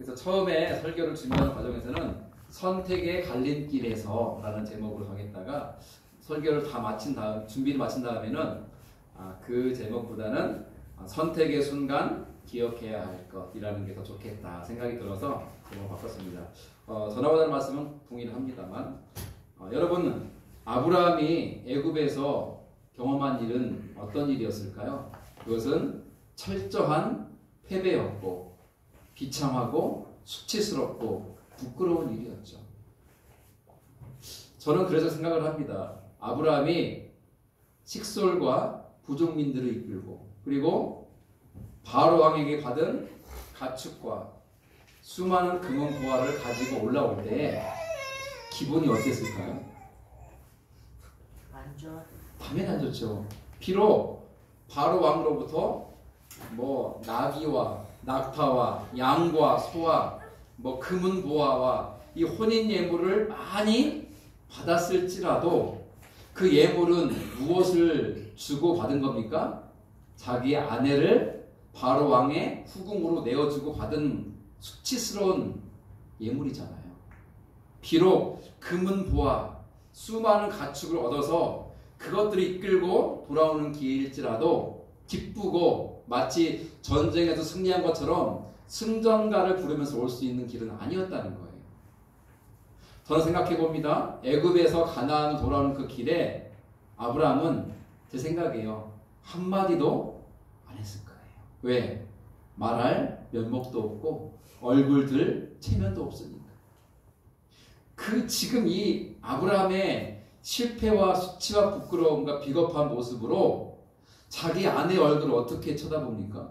그래서 처음에 설교를 준비하는 과정에서는 선택의 갈림길에서 라는 제목으로 정했다가 설교를 다 마친 다음, 준비를 마친 다음에는 그 제목보다는 선택의 순간 기억해야 할 것이라는 게 더 좋겠다 생각이 들어서 제목 바꿨습니다. 전하고자 하는 말씀은 동의를 합니다만 여러분, 아브라함이 애굽에서 경험한 일은 어떤 일이었을까요? 그것은 철저한 패배였고 비참하고 수치스럽고 부끄러운 일이었죠. 저는 그래서 생각을 합니다. 아브라함이 식솔과 부족민들을 이끌고 그리고 바로 왕에게 받은 가축과 수많은 금은 보화를 가지고 올라올 때 기분이 어땠을까요? 안 좋아. 당연히 안 좋죠. 비록 바로 왕으로부터 나귀와 낙타와 양과 소와 금은 보화와 이 혼인 예물을 많이 받았을지라도 그 예물은 무엇을 주고 받은 겁니까? 자기의 아내를 바로 왕의 후궁으로 내어주고 받은 수치스러운 예물이잖아요. 비록 금은 보화, 수많은 가축을 얻어서 그것들을 이끌고 돌아오는 길일지라도 기쁘고 마치 전쟁에서 승리한 것처럼 승전가를 부르면서 올 수 있는 길은 아니었다는 거예요. 저는 생각해 봅니다. 애굽에서 가나안 돌아오는 그 길에 아브라함은 제 생각이에요. 한마디도 안 했을 거예요. 왜? 말할 면목도 없고 얼굴들 체면도 없으니까. 지금 이 아브라함의 실패와 수치와 부끄러움과 비겁한 모습으로 자기 아내 얼굴을 어떻게 쳐다봅니까?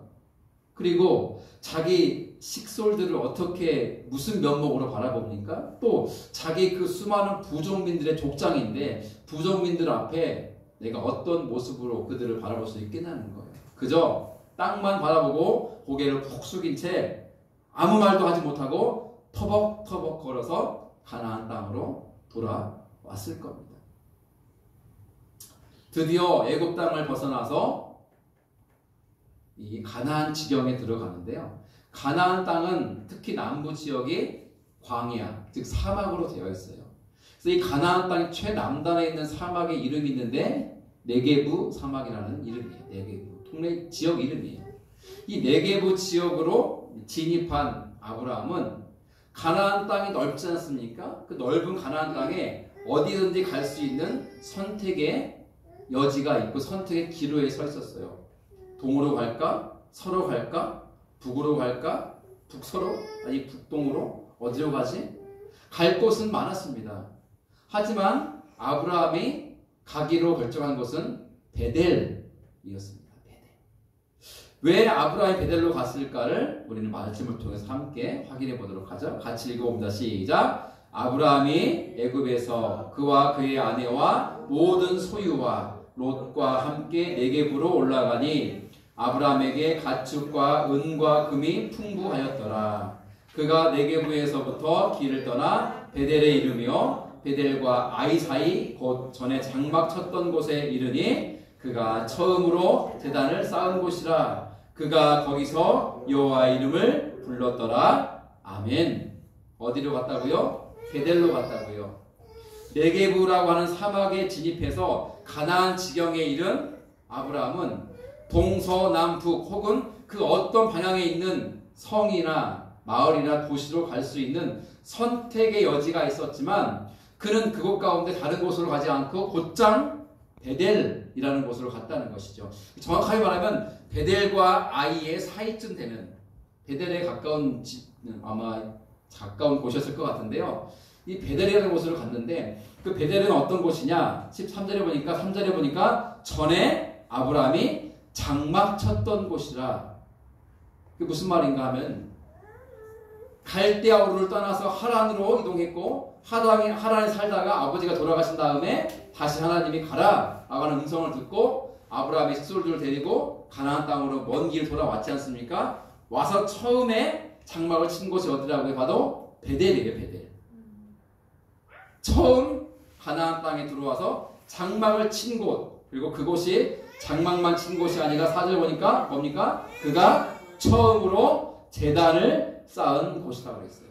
그리고 자기 식솔들을 어떻게 무슨 면목으로 바라봅니까? 또 자기 그 수많은 부족민들의 족장인데 부족민들 앞에 내가 어떤 모습으로 그들을 바라볼 수 있겠냐는 거예요. 그저 땅만 바라보고 고개를 푹 숙인 채 아무 말도 하지 못하고 터벅터벅 걸어서 가나안 땅으로 돌아왔을 겁니다. 드디어 애굽 땅을 벗어나서 이 가나안 지경에 들어가는데요. 가나안 땅은 특히 남부 지역이 광야, 즉 사막으로 되어 있어요. 그래서 이 가나안 땅의 최남단에 있는 사막의 이름이 있는데 네게부 사막이라는 이름이에요. 네게부 동네 지역 이름이에요. 이 네게부 지역으로 진입한 아브라함은 가나안 땅이 넓지 않습니까? 그 넓은 가나안 땅에 어디든지 갈 수 있는 선택의 여지가 있고 선택의 기로에 서 있었어요. 동으로 갈까? 서로 갈까? 북으로 갈까? 북서로? 아니 북동으로? 어디로 가지? 갈 곳은 많았습니다. 하지만 아브라함이 가기로 결정한 곳은 베델이었습니다. 베델. 왜 아브라함이 베델로 갔을까를 우리는 말씀을 통해서 함께 확인해 보도록 하죠. 같이 읽어봅니다. 시작. 아브라함이 애굽에서 그와 그의 아내와 모든 소유와 롯과 함께 네겝으로 올라가니 아브라함에게 가축과 은과 금이 풍부하였더라. 그가 네겝에서부터 길을 떠나 베델에 이르며 베델과 아이 사이 곧 전에 장막 쳤던 곳에 이르니 그가 처음으로 제단을 쌓은 곳이라. 그가 거기서 여호와의 이름을 불렀더라. 아멘. 어디로 갔다고요? 베델로 갔다고요. 네겝이라고 하는 사막에 진입해서 가나안 지경에 이른 아브라함은 동서남북 혹은 그 어떤 방향에 있는 성이나 마을이나 도시로 갈 수 있는 선택의 여지가 있었지만 그는 그곳 가운데 다른 곳으로 가지 않고 곧장 베델이라는 곳으로 갔다는 것이죠. 정확하게 말하면 베델과 아이의 사이쯤 되는 베델에 가까운 아마 가까운 곳이었을 것 같은데요. 이 베델이라는 곳으로 갔는데 그 베델은 어떤 곳이냐? 13절에 보니까 3절에 보니까 전에 아브라함이 장막 쳤던 곳이라. 그게 무슨 말인가 하면 갈대아 우르를 떠나서 하란으로 이동했고 하란에 살다가 아버지가 돌아가신 다음에 다시 하나님이 가라 라고 하는 음성을 듣고 아브라함이 식솔들을 데리고 가나안 땅으로 먼 길 돌아왔지 않습니까? 와서 처음에 장막을 친 곳이 어디라고 봐도 베델이에요. 베델. 처음 가나안 땅에 들어와서 장막을 친 곳, 그리고 그곳이 장막만 친 곳이 아니라 4절 보니까 뭡니까? 그가 처음으로 제단을 쌓은 곳이라고 그랬어요.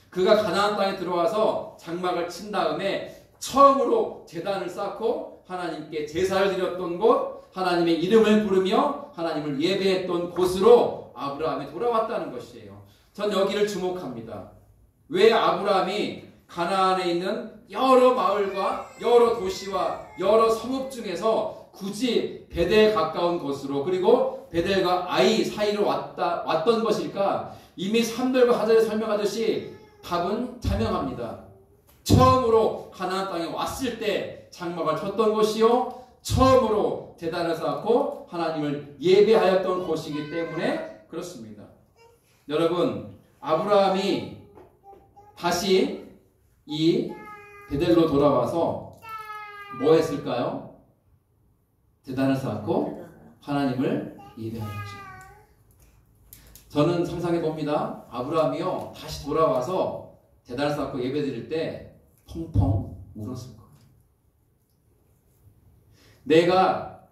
그가 가나안 땅에 들어와서 장막을 친 다음에 처음으로 제단을 쌓고 하나님께 제사를 드렸던 곳, 하나님의 이름을 부르며 하나님을 예배했던 곳으로 아브라함이 돌아왔다는 것이에요. 전 여기를 주목합니다. 왜 아브라함이 가나안에 있는 여러 마을과 여러 도시와 여러 성읍 중에서 굳이 베델에 가까운 곳으로, 그리고 베델과 아이 사이로 왔던 것일까? 이미 3절과 4절에 설명하듯이 답은 자명합니다. 처음으로 가나안 땅에 왔을 때 장막을 쳤던 곳이요, 처음으로 제단을 쌓고 하나님을 예배하였던 곳이기 때문에 그렇습니다. 여러분, 아브라함이 다시 이 베델로 돌아와서 뭐 했을까요? 제단을 쌓고 하나님을 예배하였죠. 저는 상상해 봅니다. 아브라함이요, 다시 돌아와서 제단을 쌓고 예배드릴 때 펑펑 울었을 거예요. 내가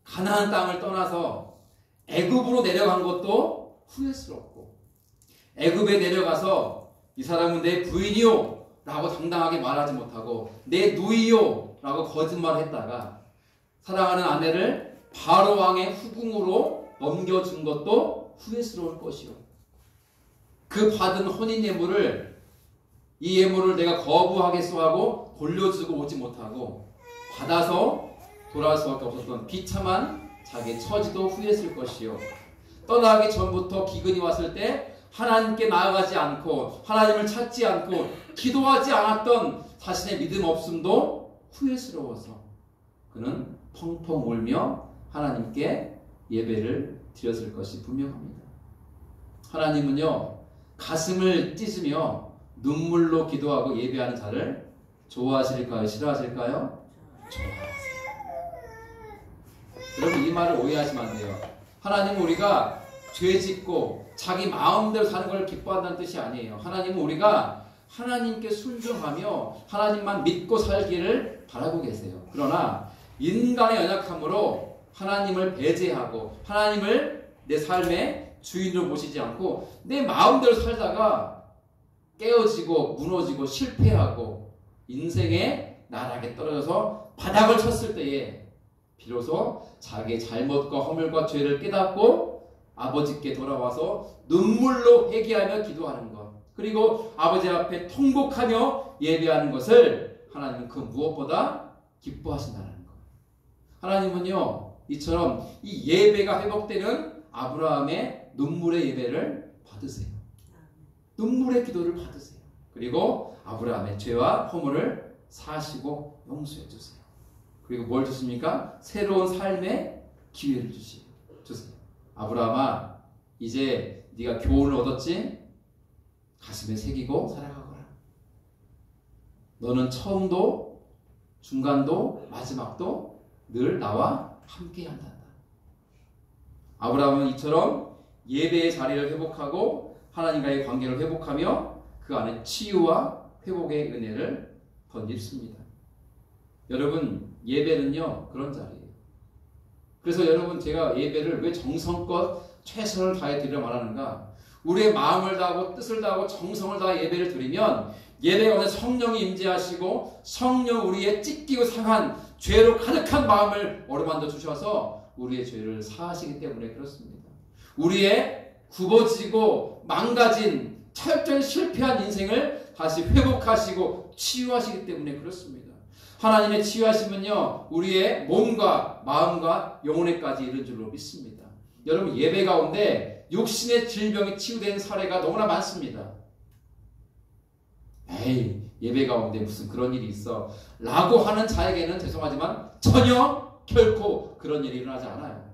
가나안 땅을 떠나서 애굽으로 내려간 것도 후회스럽고, 애굽에 내려가서 이 사람은 내 부인이요 라고 당당하게 말하지 못하고 내 누이요 라고 거짓말을 했다가 사랑하는 아내를 바로 왕의 후궁으로 넘겨준 것도 후회스러울 것이요, 그 받은 혼인 예물을, 이 예물을 내가 거부하겠소 하고 돌려주고 오지 못하고 받아서 돌아올 수밖에 없었던 비참한 자기 처지도 후회했을 것이요, 떠나기 전부터 기근이 왔을 때 하나님께 나아가지 않고 하나님을 찾지 않고 기도하지 않았던 자신의 믿음 없음도 후회스러워서 그는 펑펑 울며 하나님께 예배를 드렸을 것이 분명합니다. 하나님은요, 가슴을 찢으며 눈물로 기도하고 예배하는 자를 좋아하실까요? 싫어하실까요? 좋아하세요. 여러분, 이 말을 오해하시면 안 돼요. 하나님은 우리가 죄 짓고 자기 마음대로 사는 걸 기뻐한다는 뜻이 아니에요. 하나님은 우리가 하나님께 순종하며 하나님만 믿고 살기를 바라고 계세요. 그러나 인간의 연약함으로 하나님을 배제하고 하나님을 내 삶의 주인으로 모시지 않고 내 마음대로 살다가 깨어지고 무너지고 실패하고 인생의 나락에 떨어져서 바닥을 쳤을 때에 비로소 자기의 잘못과 허물과 죄를 깨닫고 아버지께 돌아와서 눈물로 회개하며 기도하는 것, 그리고 아버지 앞에 통곡하며 예배하는 것을 하나님은 그 무엇보다 기뻐하신다는 것. 하나님은요, 이처럼 이 예배가 회복되는 아브라함의 눈물의 예배를 받으세요. 눈물의 기도를 받으세요. 그리고 아브라함의 죄와 허물을 사하시고 용서해 주세요. 그리고 뭘 주십니까? 새로운 삶의 기회를 주세요. 아브라함아, 이제 네가 교훈을 얻었지? 가슴에 새기고 살아가거라. 너는 처음도 중간도 마지막도 늘 나와 함께 한다. 아브라함은 이처럼 예배의 자리를 회복하고 하나님과의 관계를 회복하며 그 안에 치유와 회복의 은혜를 덧입습니다. 여러분, 예배는요, 그런 자리예요. 그래서 여러분, 제가 예배를 왜 정성껏 최선을 다해 드리려 말하는가? 우리의 마음을 다하고 뜻을 다하고 정성을 다해 예배를 드리면 예배 가운데 성령이 임재하시고 성령 우리의 찢기고 상한 죄로 가득한 마음을 어루만져 주셔서 우리의 죄를 사하시기 때문에 그렇습니다. 우리의 굽어지고 망가진 철저히 실패한 인생을 다시 회복하시고 치유하시기 때문에 그렇습니다. 하나님의 치유하심은요, 우리의 몸과 마음과 영혼에까지 이른 줄로 믿습니다. 여러분, 예배 가운데 육신의 질병이 치유된 사례가 너무나 많습니다. 에이, 예배 가운데 무슨 그런 일이 있어 라고 하는 자에게는 죄송하지만 전혀 결코 그런 일이 일어나지 않아요.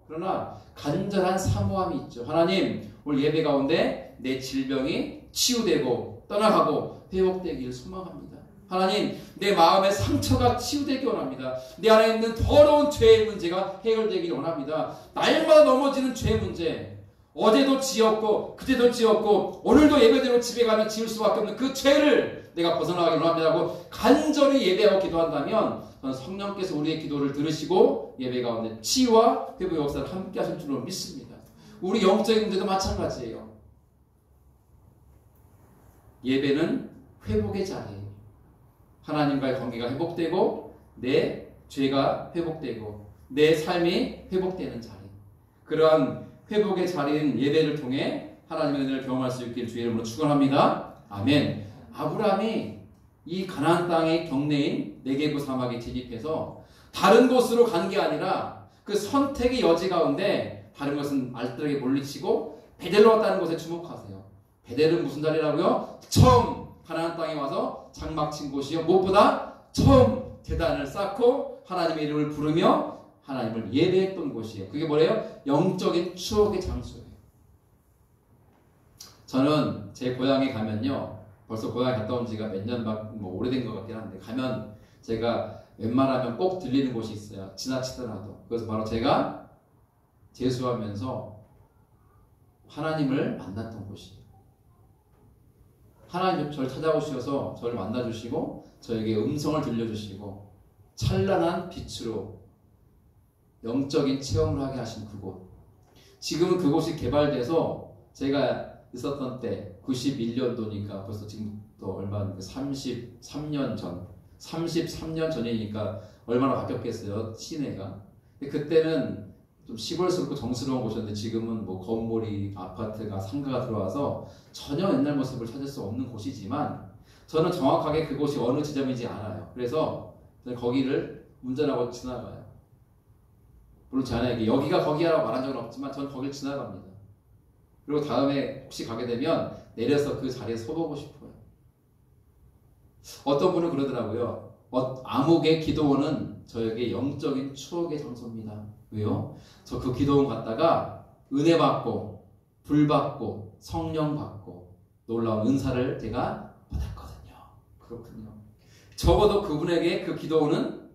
그러나 간절한 사모함이 있죠. 하나님, 오늘 예배 가운데 내 질병이 치유되고 떠나가고 회복되기를 소망합니다. 하나님, 내 마음의 상처가 치유되기 원합니다. 내 안에 있는 더러운 죄의 문제가 해결되기를 원합니다. 날마다 넘어지는 죄 문제, 어제도 지었고 그제도 지었고 오늘도 예배대로 집에 가면 지을 수밖에 없는 그 죄를 내가 벗어나가기를 원합니다라고 간절히 예배하고 기도한다면 저는 성령께서 우리의 기도를 들으시고 예배 가운데 치유와 회복 역사를 함께 하실 줄로 믿습니다. 우리 영적인 문제도 마찬가지예요. 예배는 회복의 자리예요. 하나님과의 관계가 회복되고 내 죄가 회복되고 내 삶이 회복되는 자리. 그러한 회복의 자리인 예배를 통해 하나님의 은혜를 경험할 수 있기를 주의 이름으로 축원합니다. 아멘. 아브라함이 이 가나안 땅의 경내인 네게브 사막에 진입해서 다른 곳으로 간 게 아니라 그 선택의 여지 가운데 다른 것은 알뜰하게 물리치고 베델로 왔다는 곳에 주목하세요. 베델은 무슨 자리라고요? 처음 가나안 땅에 와서 장막 친 곳이요. 무엇보다 처음 제단을 쌓고 하나님의 이름을 부르며 하나님을 예배했던 곳이에요. 그게 뭐래요? 영적인 추억의 장소예요. 저는 제 고향에 가면요. 벌써 고향에 갔다 온 지가 몇 년 오래된 것 같긴 한데 가면 제가 웬만하면 꼭 들리는 곳이 있어요. 지나치더라도. 그래서 바로 제가 재수하면서 하나님을 만났던 곳이에요. 하나님 저를 찾아오셔서 저를 만나주시고 저에게 음성을 들려주시고 찬란한 빛으로 영적인 체험을 하게 하신 그곳. 지금은 그곳이 개발돼서 제가 있었던 때 91년도니까 벌써 지금부터 얼마 33년 전이니까 얼마나 바뀌었겠어요, 시내가. 그때는 좀 시골스럽고 정스러운 곳이었는데 지금은 뭐 건물이, 아파트가, 상가가 들어와서 전혀 옛날 모습을 찾을 수 없는 곳이지만 저는 정확하게 그곳이 어느 지점인지 알아요. 그래서 저는 거기를 운전하고 지나가요. 물론 제 아내에게 여기가 거기야라고 말한 적은 없지만 저는 거길 지나갑니다. 그리고 다음에 혹시 가게 되면 내려서 그 자리에 서보고 싶어요. 어떤 분은 그러더라고요. 암흑의 기도원은 저에게 영적인 추억의 장소입니다. 왜요? 저 그 기도원 갔다가 은혜 받고 불 받고 성령 받고 놀라운 은사를 제가 받았거든요. 그렇군요. 적어도 그분에게 그 기도원은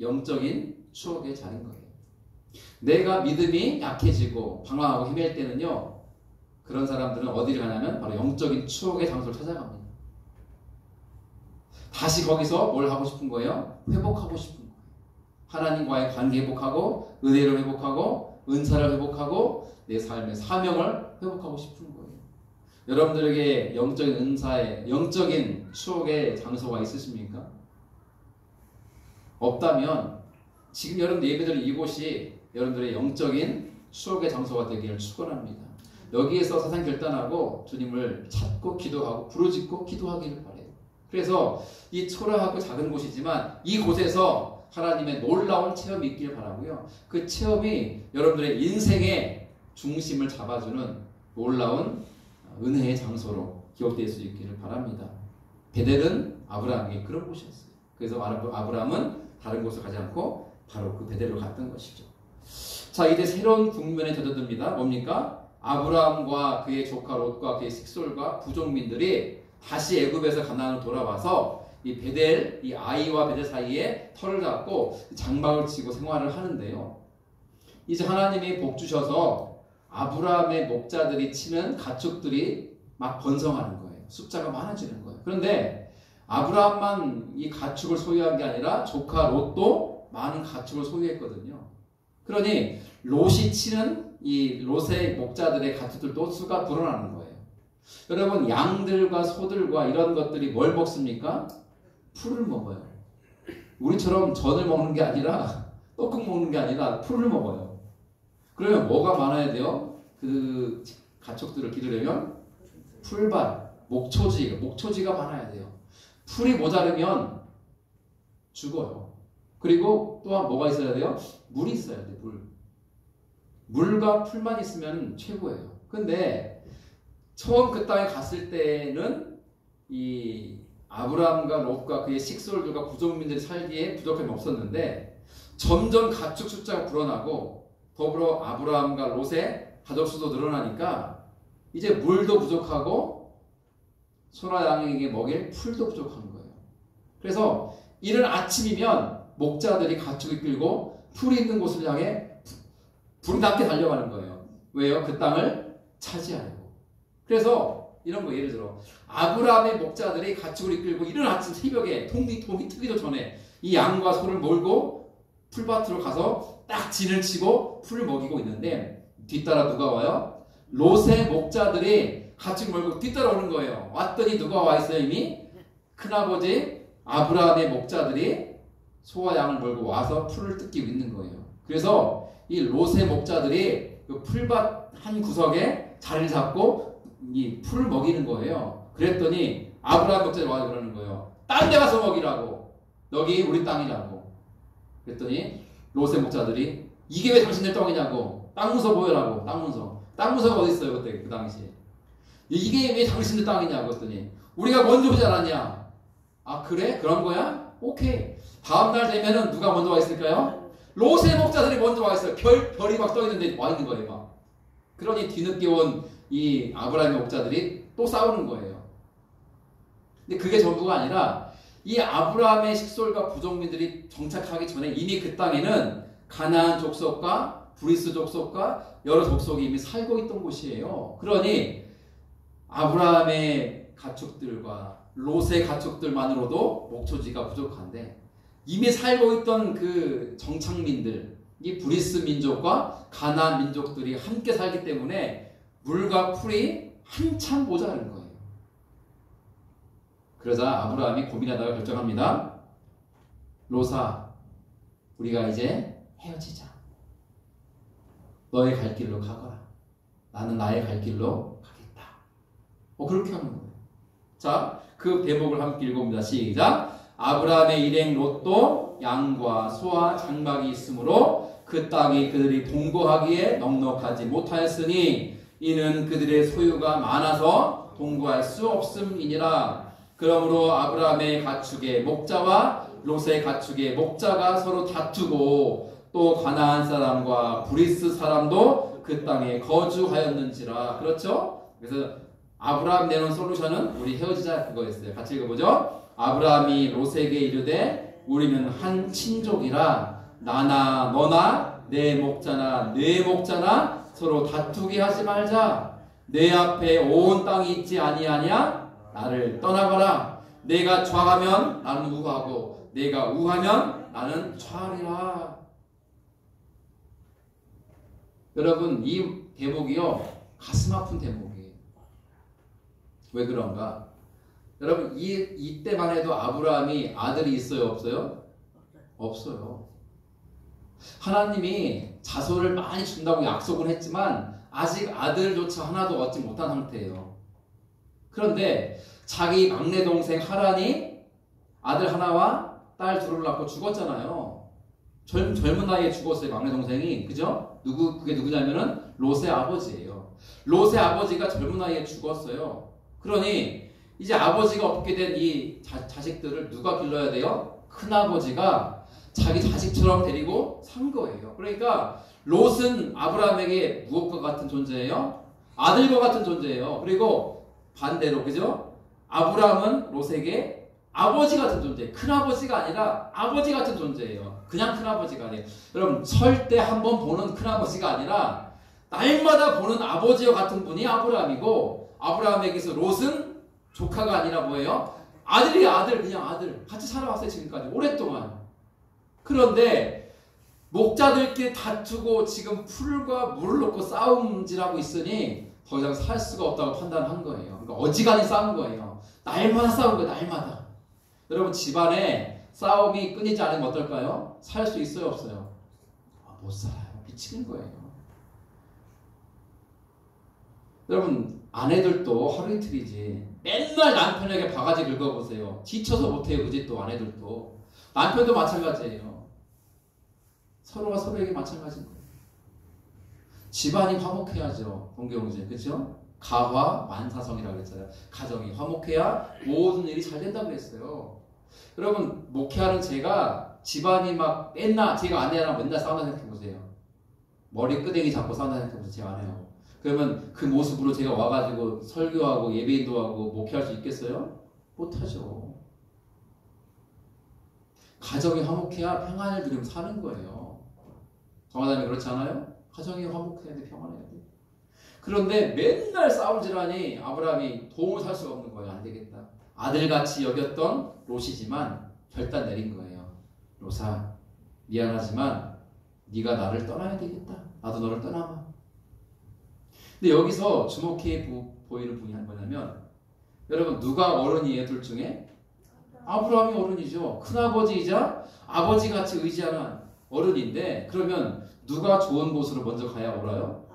영적인 추억의 자리인 거예요. 내가 믿음이 약해지고 방황하고 헤맬 때는요. 그런 사람들은 어디를 가냐면 바로 영적인 추억의 장소를 찾아갑니다. 다시 거기서 뭘 하고 싶은 거예요? 회복하고 싶은 거예요. 하나님과의 관계 회복하고 은혜를 회복하고 은사를 회복하고 내 삶의 사명을 회복하고 싶은 거예요. 여러분들에게 영적인 은사의 영적인 추억의 장소가 있으십니까? 없다면 지금 여러분들 예배드린 이곳이 여러분들의 영적인 추억의 장소가 되기를 축원합니다. 여기에서 세상 결단하고 주님을 찾고 기도하고 부르짖고 기도하기를 바래요. 그래서 이 초라하고 작은 곳이지만 이곳에서 하나님의 놀라운 체험이 있기를 바라고요. 그 체험이 여러분들의 인생의 중심을 잡아주는 놀라운 은혜의 장소로 기억될 수 있기를 바랍니다. 베델은 아브라함에게 그런 곳이었어요. 그래서 아브라함은 다른 곳을 가지 않고 바로 그 베델로 갔던 것이죠. 자, 이제 새로운 국면에 접어듭니다. 뭡니까? 아브라함과 그의 조카 롯과 그의 식솔과 부족민들이 다시 애굽에서 가나안으로 돌아와서 이 베델, 이 아이와 베델 사이에 터를 잡고 장막을 치고 생활을 하는데요. 이제 하나님이 복 주셔서 아브라함의 목자들이 치는 가축들이 막 번성하는 거예요. 숫자가 많아지는 거예요. 그런데 아브라함만 이 가축을 소유한 게 아니라 조카 롯도 많은 가축을 소유했거든요. 그러니 롯이 치는 이 롯의 목자들의 가축들도 수가 불어나는 거예요. 여러분, 양들과 소들과 이런 것들이 뭘 먹습니까? 풀을 먹어요. 우리처럼 전을 먹는 게 아니라 떡국 먹는 게 아니라 풀을 먹어요. 그러면 뭐가 많아야 돼요? 그 가축들을 기르려면 풀밭, 목초지가 많아야 돼요. 풀이 모자르면 죽어요. 그리고 또한 뭐가 있어야 돼요? 물이 있어야 돼요. 물과 풀만 있으면 최고예요. 근데 처음 그 땅에 갔을 때는 이 아브라함과 롯과 그의 식솔들과 부족민들이 살기에 부족함이 없었는데 점점 가축 숫자가 불어나고 더불어 아브라함과 롯의 가족 수도 늘어나니까 이제 물도 부족하고 소나 양에게 먹일 풀도 부족한 거예요. 그래서 이른 아침이면 목자들이 가축을 끌고 풀이 있는 곳을 향해 불이 낮게 달려가는 거예요. 왜요? 그 땅을 차지하려고. 그래서 이런 거 예를 들어 아브라함의 목자들이 가축을 이끌고 이른 아침 새벽에 동이 트기도 전에 이 양과 소를 몰고 풀밭으로 가서 딱 진을 치고 풀을 먹이고 있는데 뒤따라 누가 와요? 롯의 목자들이 가축 몰고 뒤따라오는 거예요. 왔더니 누가 와 있어요? 이미 큰아버지 아브라함의 목자들이 소와 양을 몰고 와서 풀을 뜯기고 있는 거예요. 그래서 이 롯의 목자들이 그 풀밭 한 구석에 자리를 잡고 이 풀을 먹이는 거예요. 그랬더니 아브라함 목자들이 와서 그러는 거예요. 딴 데 가서 먹이라고. 여기 우리 땅이라고. 그랬더니 롯의 목자들이 이게 왜 당신들 땅이냐고. 땅 문서 보여라고. 땅 문서. 땅 문서가 어디 있어요 그때 그 당시에. 이게 왜 당신들 땅이냐고 했더니 우리가 먼저 오지 않았냐. 아 그래? 그런 거야? 오케이. 다음날 되면은 누가 먼저 와 있을까요? 롯의 목자들이 먼저 와 있어요. 별이 막 떠 있는데 와 있는 거예요 막. 그러니 뒤늦게 온 이 아브라함의 목자들이 또 싸우는 거예요. 근데 그게 전부가 아니라 이 아브라함의 식솔과 부족민들이 정착하기 전에 이미 그 땅에는 가나안 족속과 브리스 족속과 여러 족속이 이미 살고 있던 곳이에요. 그러니 아브라함의 가축들과 롯의 가축들만으로도 목초지가 부족한데 이미 살고 있던 그 정착민들, 이 브리스 민족과 가나안 민족들이 함께 살기 때문에 물과 풀이 한참 모자란 거예요. 그러자 아브라함이 고민하다가 결정합니다. 롯아, 우리가 이제 헤어지자. 너의 갈 길로 가거라. 나는 나의 갈 길로 가겠다. 그렇게 하는 거예요. 자, 그 대목을 함께 읽어봅니다. 시작. 아브라함의 일행 롯도 양과 소와 장막이 있으므로 그 땅이 그들이 동거하기에 넉넉하지 못하였으니 이는 그들의 소유가 많아서 동거할 수 없음이니라. 그러므로 아브라함의 가축의 목자와 롯의 가축의 목자가 서로 다투고 또 가나안 사람과 브리스 사람도 그 땅에 거주하였는지라. 그렇죠? 그래서 아브라함 내놓은 솔루션은 우리 헤어지자 그거였어요. 같이 읽어보죠. 아브라함이 롯에게 이르되 우리는 한 친족이라 나나 너나 내 목자나 내 목자나 서로 다투게 하지 말자. 내 앞에 온 땅이 있지 아니하냐? 나를 떠나가라. 내가 좌하면 나는 우하고 내가 우하면 나는 좌하리라. 여러분 이 대목이요 가슴 아픈 대목이에요. 왜 그런가? 여러분 이때만 해도 아브라함이 아들이 있어요 없어요? 없어요. 하나님이 자손을 많이 준다고 약속을 했지만 아직 아들조차 하나도 얻지 못한 상태예요. 그런데 자기 막내 동생 하란이 아들 하나와 딸 둘을 낳고 죽었잖아요. 젊은 나이에 죽었어요. 막내 동생이. 그죠? 그게 누구냐면은 롯의 아버지예요. 롯의 아버지가 젊은 나이에 죽었어요. 그러니 이제 아버지가 없게 된 이 자식들을 누가 길러야 돼요? 큰아버지가 자기 자식처럼 데리고 산 거예요. 그러니까 롯은 아브라함에게 무엇과 같은 존재예요? 아들과 같은 존재예요. 그리고 반대로 그죠? 아브라함은 롯에게 아버지 같은 존재, 큰아버지가 아니라 아버지 같은 존재예요. 그냥 큰아버지가 아니에요. 여러분 설 때 한 번 보는 큰아버지가 아니라 날마다 보는 아버지와 같은 분이 아브라함이고, 아브라함에게서 롯은 조카가 아니라 뭐예요? 아들이에요. 아들. 그냥 아들. 같이 살아왔어요. 지금까지 오랫동안. 그런데 목자들끼리 다투고 지금 풀과 물을 놓고 싸움질하고 있으니 더 이상 살 수가 없다고 판단한 거예요. 그러니까 어지간히 싸운 거예요. 날마다 싸운 거예요. 날마다. 여러분 집안에 싸움이 끊이지 않으면 어떨까요? 살 수 있어요? 없어요? 못 살아요. 미치는 거예요. 여러분 아내들도 하루 이틀이지 맨날 남편에게 바가지 긁어보세요. 지쳐서 못해요. 그지? 또 아내들도. 남편도 마찬가지예요. 서로가 서로에게 마찬가지인 거예요. 집안이 화목해야죠. 동경우제. 그렇죠? 가화 만사성이라고 그랬잖아요. 가정이 화목해야 모든 일이 잘 된다고 그랬어요. 여러분 목회하는 제가 집안이 막 맨날 제가 아내랑 맨날 싸운다 생각해보세요. 머리 끄댕이 잡고 싸운다 생각해보세요. 제 아내하고. 그러면 그 모습으로 제가 와가지고 설교하고 예배인도 하고 목회할 수 있겠어요? 못하죠. 가정이 화목해야 평안을 누리며 사는 거예요. 정하자면 그렇지 않아요? 가정이 화목해야 돼. 평안해야 돼. 그런데 맨날 싸움질하니 아브라함이 도움을 살 수가 없는 거예요. 안 되겠다. 아들같이 여겼던 롯이지만 결단 내린 거예요. 롯아 미안하지만 네가 나를 떠나야 되겠다. 나도 너를 떠나마. 근데 여기서 주목해 보이는 분이 뭐냐면 여러분 누가 어른이에요? 둘 중에? 아브라함이 어른이죠. 큰아버지이자 아버지같이 의지하는 어른인데 그러면 누가 좋은 곳으로 먼저 가야 옳아요?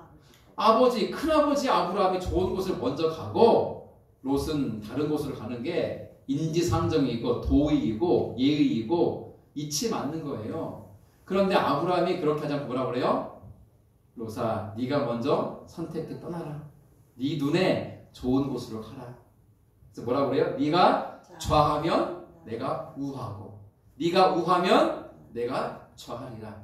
아버지, 큰아버지 아브라함이 좋은 곳을 먼저 가고 롯은 다른 곳으로 가는 게 인지상정이고 도의이고 예의이고 이치 맞는 거예요. 그런데 아브라함이 그렇게 하자면 뭐라 그래요? 롯아, 네가 먼저 선택해 떠나라. 네 눈에 좋은 곳으로 가라. 그래서 뭐라 그래요? 네가 좌하면 내가 우하고 네가 우하면 내가 좌하리라.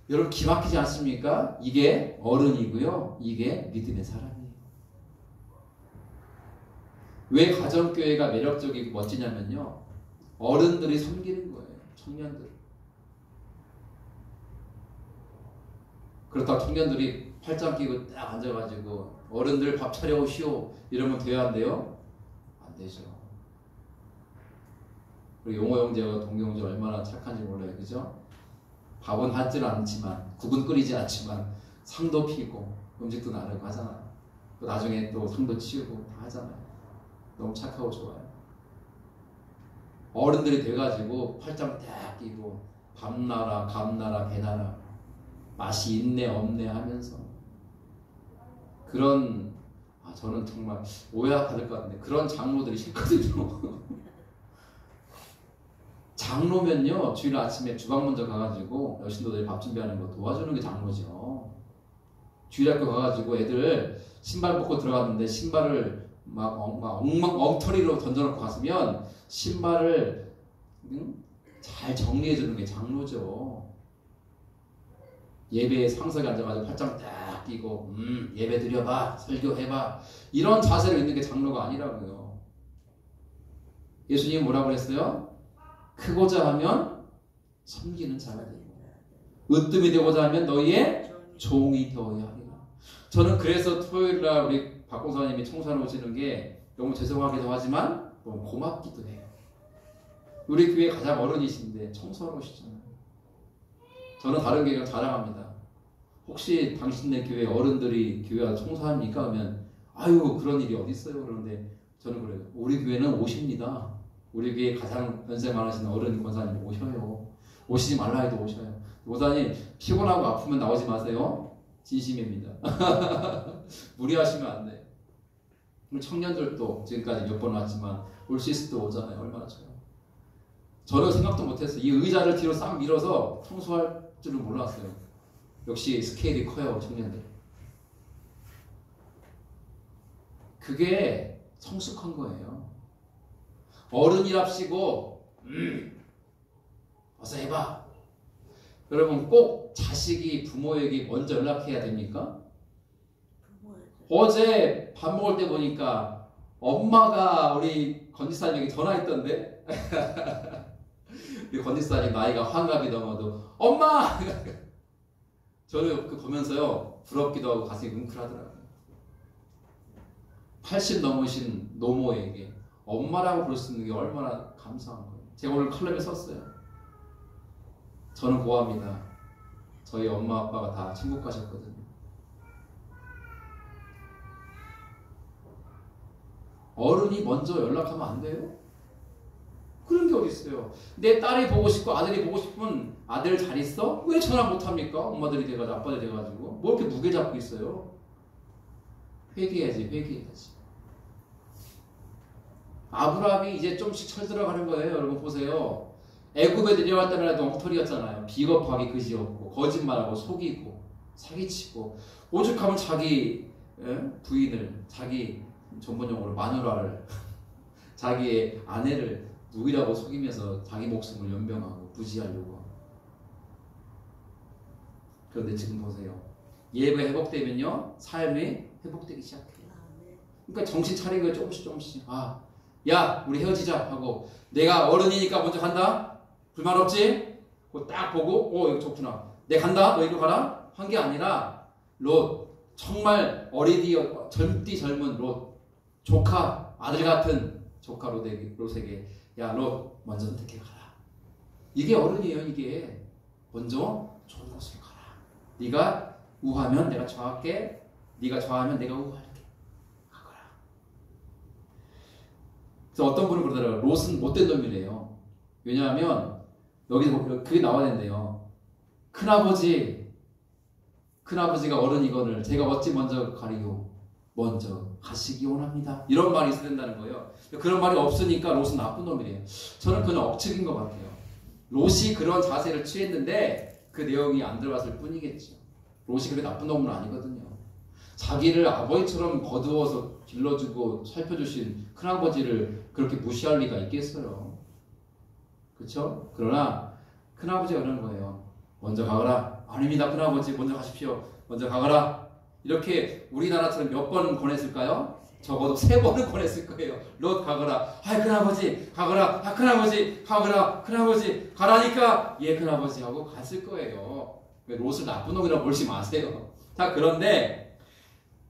여러분 기막히지 않습니까? 이게 어른이고요. 이게 믿음의 사람이에요. 왜 가정교회가 매력적이고 멋지냐면요. 어른들이 섬기는 거예요. 청년들. 그렇다고 청년들이 팔짱 끼고 딱 앉아가지고 어른들 밥 차려오시오 이러면 돼야 한대요? 안 되죠. 우리 용호 형제와 동교 형제 얼마나 착한지 몰라요. 그죠? 밥은 하지는 않지만 국은 끓이지 않지만 상도 피고 음식도 나르고 하잖아요. 또 나중에 또 상도 치우고 다 하잖아요. 너무 착하고 좋아요. 어른들이 돼가지고 팔짱 딱 끼고 밤나라 감나라 배나라 맛이 있네 없네 하면서 그런 저는 정말 오해가 받을 것 같은데 그런 장로들이 싫거든요. 장로면요 주일 아침에 주방 먼저 가가지고 여신도들 밥 준비하는 거 도와주는 게 장로죠. 주일 학교 가가지고 애들 신발 벗고 들어갔는데 신발을 막 엉터리로 던져놓고 갔으면 신발을 잘 정리해주는 게 장로죠. 예배에 상석에 앉아가지고 팔짱 딱 끼고 예배 드려봐 설교해봐 이런 자세로 있는 게 장로가 아니라고요. 예수님이 뭐라고 그랬어요? 크고자 하면 섬기는 자가 되고 으뜸이 되고자 하면 너희의 종이 되어야 하리라. 저는 그래서 토요일날 우리 박 공사님이 청소하러 오시는 게 너무 죄송하기도 하지만 너무 고맙기도 해요. 우리 교회 가장 어른이신데 청소하러 오시잖아요. 저는 다른 교회랑 자랑합니다. 혹시 당신네 교회 어른들이 교회 와서 청소합니까? 하면 아유 그런 일이 어디 있어요. 그런데 저는 그래요. 우리 교회는 오십니다. 우리 교회 가장 연세 많으신 어른 권사님 오셔요. 오시지 말라 해도 오셔요. 권사님 피곤하고 아프면 나오지 마세요. 진심입니다. 무리하시면 안 돼. 우리 청년들도 지금까지 몇 번 왔지만 올 수 있을 때 오잖아요. 얼마나 좋아요. 저는 생각도 못했어요. 이 의자를 뒤로 싹 밀어서 청소할 줄은 몰랐어요. 역시 스케일이 커요. 청년들. 그게 성숙한 거예요. 어른이랍시고 어서 해봐. 여러분 꼭 자식이 부모에게 먼저 연락해야 됩니까? 어제 밥 먹을 때 보니까 엄마가 우리 건지사님에게 전화했던데 우리 건지사님 나이가 환갑이 넘어도 엄마! 저는 그 보면서요 부럽기도 하고 가슴이 뭉클하더라고요. 80 넘으신 노모에게 엄마라고 부를 수 있는 게 얼마나 감사한 거예요. 제가 오늘 칼럼에 썼어요. 저는 고합니다. 저희 엄마 아빠가 다 천국 가셨거든요. 어른이 먼저 연락하면 안 돼요? 그런 게 어디 있어요. 내 딸이 보고 싶고 아들이 보고 싶으면 아들 잘 있어? 왜 전화 못합니까? 엄마들이 돼가지고 아빠들이 돼가지고 뭐 이렇게 무게 잡고 있어요? 회개해야지 회개해야지. 아브라함이 이제 좀씩 철 들어가는 거예요. 여러분 보세요. 애굽에 내려갈 때만 해도 엉터리였잖아요. 비겁하게 그지없고 거짓말하고 속이고 사기치고 오죽하면 자기 부인을 자기 전문용어로 마누라를 자기의 아내를 누이라고 속이면서 자기 목숨을 연병하고 부지하려고 하고. 그런데 지금 보세요. 예배가 회복되면요 삶이 회복되기 시작해요. 그러니까 정신 차린 거예요. 조금씩 야 우리 헤어지자 하고 내가 어른이니까 먼저 간다. 불만 없지? 그거 딱 보고 여기 좋구나. 내 간다. 너 이리로 가라. 한 게 아니라 롯 정말 젊디 젊은 롯 조카 아들 같은 조카 롯에게 야 롯 먼저 선택해 가라. 이게 어른이에요. 이게 먼저 좋은 곳으로 가라. 네가 우하면 내가 좌할게. 네가 좋아하면 내가 우할게. 가거라. 그래서 어떤 분은 그러더라고요. 롯은 못된 놈이래요. 왜냐하면 여기서 그게 나와야 된대요. 큰아버지가 어른이거늘 제가 어찌 먼저 가리요. 먼저 가시기 원합니다. 이런 말이 있어야 된다는 거예요. 그런 말이 없으니까 롯은 나쁜 놈이래요. 저는 그건 억측인 것 같아요. 롯이 그런 자세를 취했는데 그 내용이 안 들어갔을 뿐이겠죠. 롯이 그렇게 나쁜 놈은 아니거든요. 자기를 아버지처럼 거두어서 길러주고 살펴주신 큰아버지를 그렇게 무시할 리가 있겠어요. 그렇죠? 그러나 큰아버지가 그런 거예요. 먼저 가거라. 아닙니다. 큰아버지 먼저 가십시오. 먼저 가거라. 이렇게 우리나라처럼 몇 번 권했을까요? 적어도 3번은 권했을 거예요. 롯 가거라. 아 큰아버지 가거라. 아 큰아버지 가거라. 큰아버지 가라니까 예 큰아버지 하고 갔을 거예요. 롯을 나쁜 놈이라고 보지 마세요. 자 그런데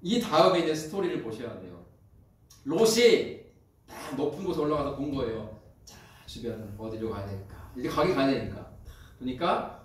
이 다음에 이제 스토리를 보셔야 돼요. 롯이 딱 높은 곳에 올라가서 본 거예요. 자 주변 어디로 가야 될까? 이제 가야 되니까. 그러니까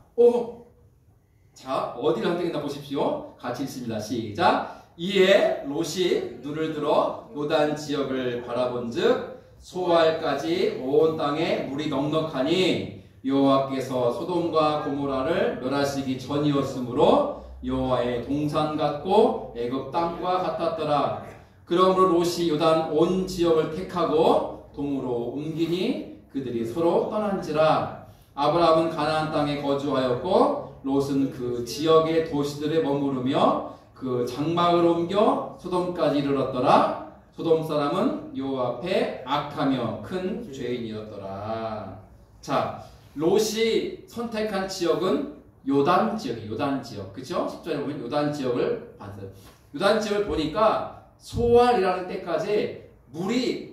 자 어디를 선택했나 보십시오. 같이 읽습니다. 시작. 이에 롯이 눈을 들어 요단 지역을 바라본즉 소알까지 온 땅에 물이 넉넉하니 여호와께서 소돔과 고모라를 멸하시기 전이었으므로 여호와의 동산 같고 애굽 땅과 같았더라. 그러므로 롯이 요단 온 지역을 택하고 동으로 옮기니 그들이 서로 떠난지라. 아브라함은 가나안 땅에 거주하였고 롯은 그 지역의 도시들에 머무르며 그 장막을 옮겨 소돔까지 이르렀더라. 소돔 사람은 여호와 앞에 악하며 큰 죄인이었더라. 자, 롯이 선택한 지역은 요단 지역이에요. 요단 지역. 그쵸? 10절에 보면 요단 지역을 봤어요. 요단 지역을 보니까 소알이라는 때까지 물이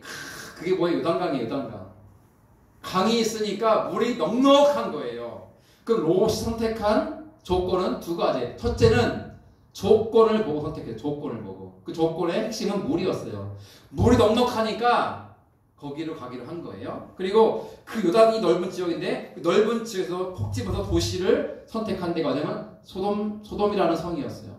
그게 뭐예요? 요단강이에요. 요단강. 강이 있으니까 물이 넉넉한 거예요. 그럼 롯이 선택한 조건은 두 가지. 첫째는 조건을 보고 선택해요. 조건을 보고. 그 조건의 핵심은 물이었어요. 물이 넉넉하니까 거기로 가기로 한 거예요. 그리고 그 요단이 넓은 지역인데 그 넓은 지역에서 콕 집어서 도시를 선택한 데가 어디냐면 소돔이라는 성이었어요.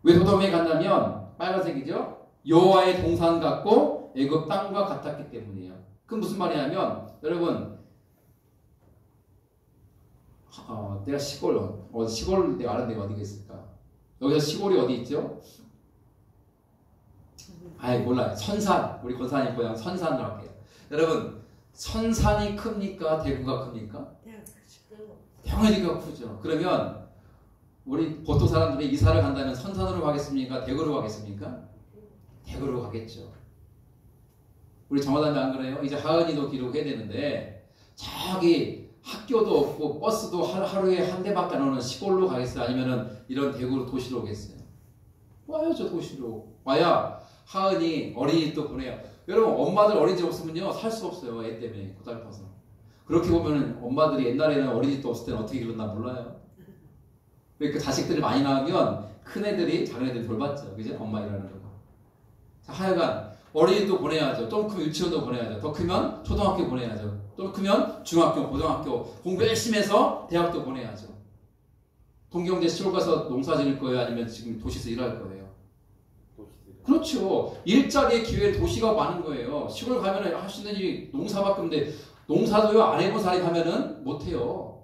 왜 소돔에 갔냐면 빨간색이죠. 여호와의 동산 같고 애굽 땅과 같았기 때문이에요. 그건 무슨 말이냐면 여러분 내가 시골 내가 아는 데가 어디가 있을까? 여기서 시골이 어디 있죠? 아이 몰라요. 선산. 우리 권사님 고향 선산으로 할게요. 여러분 선산이 큽니까? 대구가 큽니까? 당연히가 크죠. 그러면 우리 보통 사람들이 이사를 간다면 선산으로 가겠습니까? 대구로 가겠습니까? 대구로 가겠죠. 우리 정화단이 안 그래요? 이제 하은이도 기록해야 되는데 저기 학교도 없고 버스도 하루에 한 대밖에 안 오는 시골로 가겠어요? 아니면은 이런 대구로 도시로 오겠어요? 와야죠. 도시로 와야 하은이 어린이집도 보내요. 여러분 엄마들 어린이집 없으면요 살 수 없어요. 애 때문에 고달파서. 그렇게 보면 엄마들이 옛날에는 어린이집도 없을 때는 어떻게 길렀나 몰라요. 그러니까 자식들이 많이 나오면 큰애들이 작은애들이 돌봤죠. 그죠? 엄마 일하는 거. 자, 하여간 어린이집도 보내야죠. 좀 크면 유치원도 보내야죠. 더 크면 초등학교 보내야죠. 좀 크면 중학교, 고등학교 공부 열심히 해서 대학도 보내야죠. 동경대 시골 가서 농사 지을 거예요? 아니면 지금 도시에서 일할 거예요? 그렇죠. 일자리의 기회는 도시가 많은 거예요. 시골 가면 할 수 있는 일이 농사밖에 없는데 농사도요 안 해본 사람이 가면은 못해요.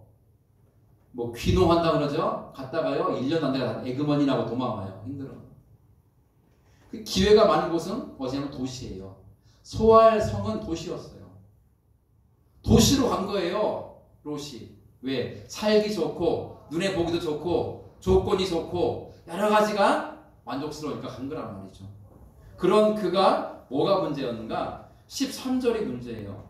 뭐 귀농한다 그러죠? 갔다가요 1년 안 돼가 에그머니 나고 도망와요. 힘들어. 그 기회가 많은 곳은 어디냐면 도시예요. 소알성은 도시였어요. 도시로 간 거예요. 롯이. 왜? 살기 좋고 눈에 보기도 좋고 조건이 좋고 여러 가지가 만족스러우니까 간 거란 말이죠. 그런 그가 뭐가 문제였는가? 13절이 문제예요.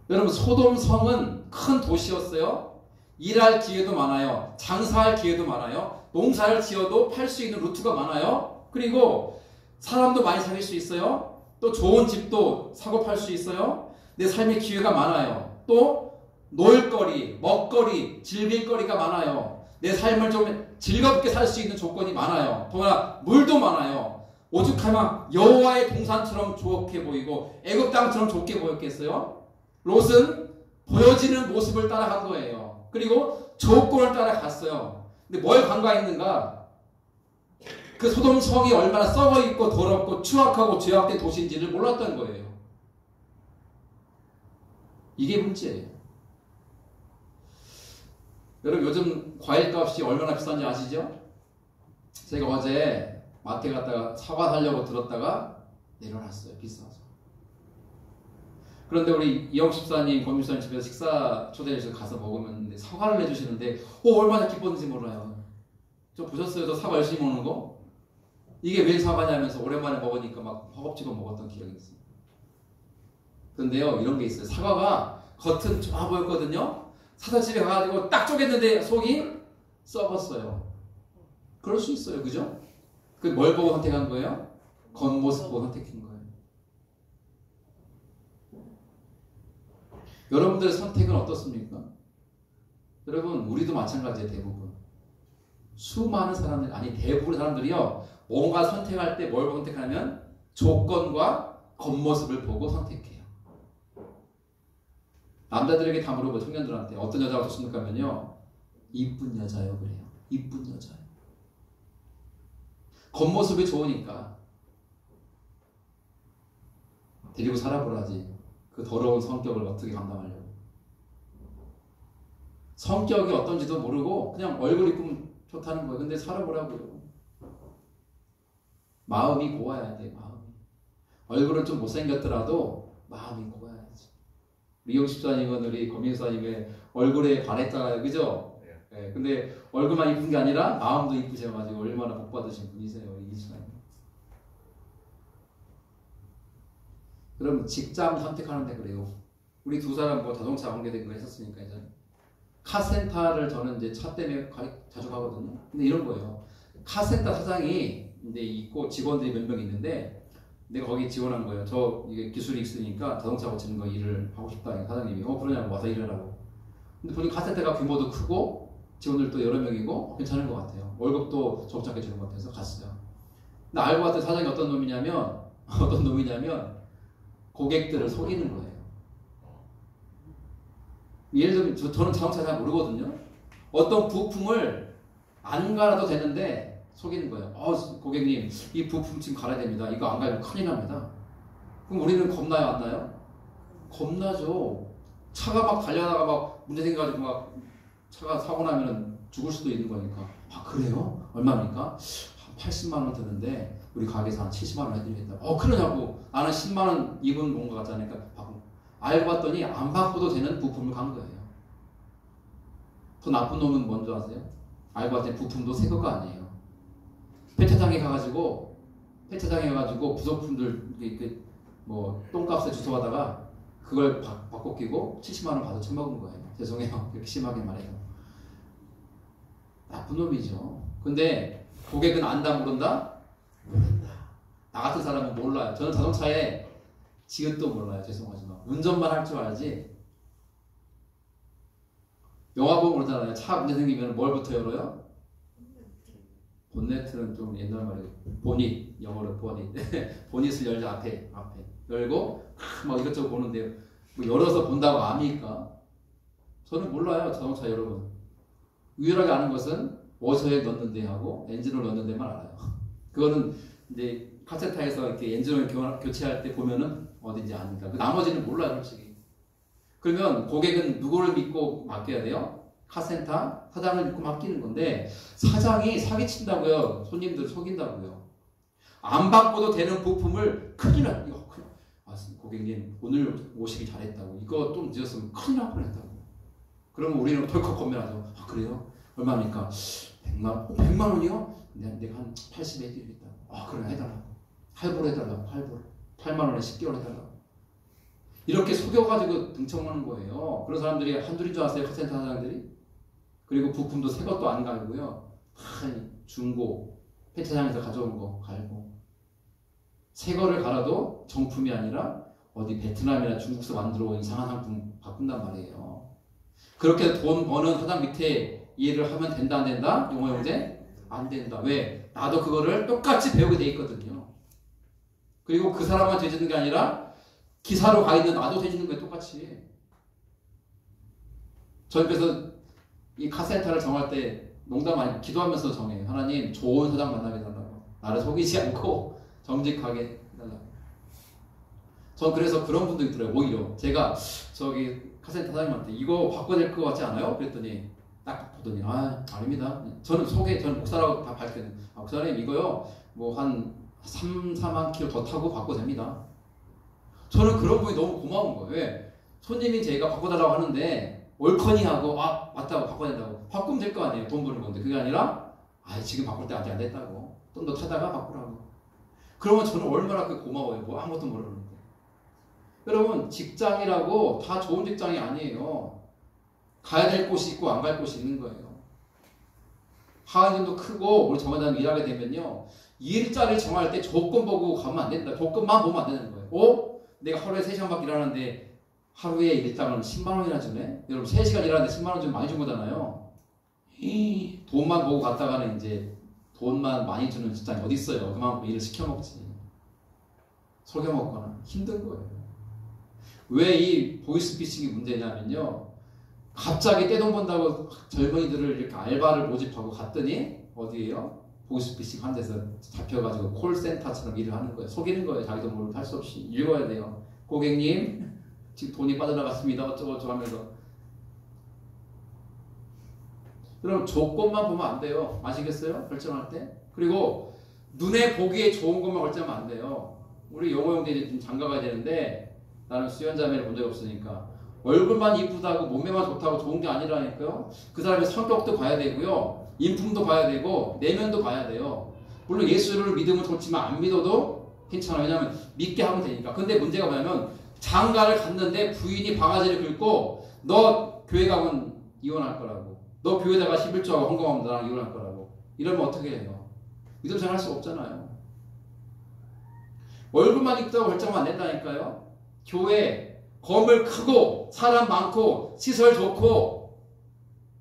여러분 소돔 성은 큰 도시였어요. 일할 기회도 많아요. 장사할 기회도 많아요. 농사를 지어도 팔 수 있는 루트가 많아요. 그리고 사람도 많이 사귈 수 있어요. 또 좋은 집도 사고 팔 수 있어요. 내 삶의 기회가 많아요. 또 놀거리, 먹거리, 즐길 거리가 많아요. 내 삶을 좀 즐겁게 살 수 있는 조건이 많아요. 더구나 물도 많아요. 오죽하면 여호와의 동산처럼 좋게 보이고 애굽 땅처럼 좋게 보였겠어요? 롯은 보여지는 모습을 따라간 거예요. 그리고 조건을 따라갔어요. 근데 뭘 간과했는가? 그 소돔성이 얼마나 썩어있고 더럽고 추악하고 죄악된 도시인지를 몰랐던 거예요. 이게 문제예요. 여러분 요즘 과일값이 얼마나 비싼지 아시죠? 제가 어제 마트에 갔다가 사과 사려고 들었다가 내려놨어요. 비싸서. 그런데 우리 이영 집사님, 권 집사님 집에서 식사 초대해 주셔서 가서 먹으면 사과를 내주시는데 얼마나 기뻤는지 몰라요. 저 보셨어요? 저 사과 열심히 먹는 거? 이게 왜 사과냐면서 오랜만에 먹으니까 막 허겁지겁 먹었던 기억이 있어요. 그런데요, 이런 게 있어요. 사과가 겉은 좋아 보였거든요. 사서 집에 가가지고 딱 쪼갰는데 속이 썩었어요. 그럴 수 있어요. 그죠? 그 뭘 보고 선택한 거예요? 겉모습 보고 선택한 거예요. 여러분들의 선택은 어떻습니까? 여러분, 우리도 마찬가지예요. 대부분. 수많은 사람들, 아니 대부분의 사람들이요. 뭔가 선택할 때 뭘 선택하면 조건과 겉모습을 보고 선택해요. 남자들에게 다 물어봐요. 청년들한테 어떤 여자가 좋습니까 하면요, 이쁜 여자요 그래요. 이쁜 여자요. 겉모습이 좋으니까 데리고 살아보라지. 그 더러운 성격을 어떻게 감당하려고. 성격이 어떤지도 모르고 그냥 얼굴 이쁘면 좋다는 거예요. 근데 살아보라고요. 마음이 고와야 돼. 마음이. 얼굴은 좀 못생겼더라도 마음이 고와야지. 리용 집사님은 우리 검인 집사님의 얼굴에 반했잖아요. 그죠? 네. 근데 얼굴만 이쁜 게 아니라 마음도 이쁘셔가지고 얼마나 복 받으신 분이세요. 우리 이 집사님. 그럼 직장 선택하는데 그래요. 우리 두 사람 뭐 자동차 관계된 거 했었으니까 이제 카센터를 저는 이제 차 때문에 자주 가거든요. 근데 이런 거예요. 카센터 사장이 이제 있고 직원들이 몇 명 있는데 내가 거기 지원한 거예요. 저 이게 기술이 있으니까 자동차 고치는 거 일을 하고 싶다. 사장님이 그러냐고 와서 일하라고. 근데 보니 카센터가 규모도 크고 직원들도 여러 명이고 괜찮은 것 같아요. 월급도 적잖게 주는 것 같아서 갔어요. 근데 알고 봤더니 사장이 어떤 놈이냐면 고객들을 속이는 거예요. 예를 들면 저는 자동차 잘 모르거든요. 어떤 부품을 안 갈아도 되는데 속이는 거예요. 고객님 이 부품 지금 갈아야 됩니다. 이거 안 갈면 큰일 납니다. 그럼 우리는 겁나요 안 나요? 겁나죠. 차가 막 달려다가 막 문제 생겨가지고 막 차가 사고 나면 죽을 수도 있는 거니까. 아 그래요? 얼마입니까? 한 80만 원 드는데 우리 가게에서 한 70만 원 해드리겠다. 그러냐고. 나는 10만 원 입은 뭔가 같지 않으니까 바꾼. 알고 봤더니 안 바꿔도 되는 부품을 간 거예요. 더 나쁜 놈은 뭔지 아세요? 알고 봤더니 부품도 새 거가 아니에요. 폐차장에 가가지고 부속품들 뭐 똥값에 주워하다가 그걸 바꿔 끼고 70만 원 받아 처먹은 거예요. 죄송해요. 이렇게 심하게 말해서. 나쁜 놈이죠. 근데 고객은 안다 모른다? 모른다. 나 같은 사람은 몰라요. 저는 자동차에 지읒도 몰라요. 죄송하지만 운전만 할 줄 알지. 영화 보면 그러잖아요. 차 문제 생기면 뭘부터 열어요? 본네트는 좀 옛날 말이에요. 보닛, 영어로 보닛. 보닛을 열자. 앞에 열고 막 이것저것 보는데 뭐 열어서 본다고 압니까? 저는 몰라요. 자동차 여러분. 유일하게 아는 것은 워셔에 넣는데 하고 엔진을 넣는 데만 알아요. 그거는 이제 카센터에서 이렇게 엔진을 교체할 때 보면은 어딘지 아니까. 그 나머지는 몰라요, 솔직히. 그러면 고객은 누구를 믿고 맡겨야 돼요? 카센터 사장을 믿고 맡기는 건데 사장이 사기친다고요. 손님들을 속인다고요. 안 바꿔도 되는 부품을 큰일 나. 고객님 오늘 오시기 잘했다고. 이거 좀 늦었으면 큰일 날 뻔했다고. 그러면 우리는 덜컥 건면하죠. 그래요? 얼마입니까? 100만 원이요? 내가 한 80에 해드리겠다. 그래 해달라고. 할부로 해달라고. 8만 원에 10개월 해달라고. 이렇게 속여가지고 등쳐먹는 거예요. 그런 사람들이 한둘인 줄 아세요? 카센터 사장들이? 그리고 부품도 새 것도 안 갈고요. 중고 폐차장에서 가져온 거 갈고. 새 거를 갈아도 정품이 아니라 어디 베트남이나 중국에서 만들어 온 이상한 상품 바꾼단 말이에요. 그렇게 돈 버는 사장 밑에 일을 하면 된다 안 된다? 용어 영재? 안 된다. 왜? 나도 그거를 똑같이 배우게 돼 있거든요. 그리고 그 사람만 되지는 게 아니라 기사로 가 있는 나도 되지는 거예요. 똑같이. 저는 그래서 이 카센터를 정할 때 농담 아니고 기도하면서 정해요. 하나님 좋은 사장 만나게 해달라고. 나를 속이지 않고 정직하게 해달라고. 전 그래서 그런 분도 있더라고요. 오히려 제가 저기 카센터 사장님한테 이거 바꿔야 될 것 같지 않아요? 그랬더니 딱 보더니 아닙니다. 저는 목사라고 다 밝혔는데 목사님 이거요 뭐 한 4만 킬로 더 타고 바꿔도 됩니다. 저는 그런 분이 너무 고마운 거예요. 왜? 손님이 제가 바꿔달라고 하는데 얼커니 하고 맞다고 바꿔야 된다고 바꾸면 될 거 아니에요. 돈 버는 건데. 그게 아니라 지금 바꿀 때 아직 안 됐다고 좀 더 타다가 바꾸라고. 그러면 저는 얼마나 고마워요. 뭐 아무것도 모르는데. 여러분 직장이라고 다 좋은 직장이 아니에요. 가야 될 곳이 있고 안 갈 곳이 있는 거예요. 하나님도 크고 우리 정화자님 일하게 되면요. 일자리를 정할 때 조건 보고 가면 안 된다. 조건만 보면 안 되는 거예요. 내가 하루에 3시간밖에 일하는데 하루에 일당은 10만 원이나 주네? 여러분 3시간 일하는데 10만 원 좀 많이 준 거잖아요. 돈만 보고 갔다가는 이제 돈만 많이 주는 직장이 어디 있어요. 그만큼 일을 시켜먹지. 속여먹거나 힘든 거예요. 왜 이 보이스피싱이 문제냐면요. 갑자기 떼돈 번다고 젊은이들을 이렇게 알바를 모집하고 갔더니 어디에요? 보이스피싱 한 데서 잡혀가지고 콜센터처럼 일을 하는 거예요. 속이는 거예요. 자기도 모르고 할 수 없이. 읽어야 돼요. 고객님 지금 돈이 빠져나갔습니다. 어쩌고저쩌고 하면서. 그럼 조건만 보면 안 돼요. 아시겠어요? 결정할 때. 그리고 눈에 보기에 좋은 것만 결정하면 안 돼요. 우리 영어 형들이 좀 장가가야 되는데 나는 수연자매를 본 적이 없으니까 얼굴만 이쁘다고 몸매만 좋다고 좋은 게 아니라니까요. 그 사람의 성격도 봐야 되고요. 인품도 봐야 되고 내면도 봐야 돼요. 물론 예수를 믿으면 좋지만 안 믿어도 괜찮아요. 왜냐하면 믿게 하면 되니까. 근데 문제가 뭐냐면 장가를 갔는데 부인이 바가지를 긁고 너 교회 가면 이혼할 거라고. 너 교회다가 11조하고 헌금하면 나랑 이혼할 거라고. 이러면 어떻게 해요? 믿음 생활 할 수 없잖아요. 얼굴만 이쁘다고 결정하면 안 된다니까요. 교회 건물 크고 사람 많고 시설 좋고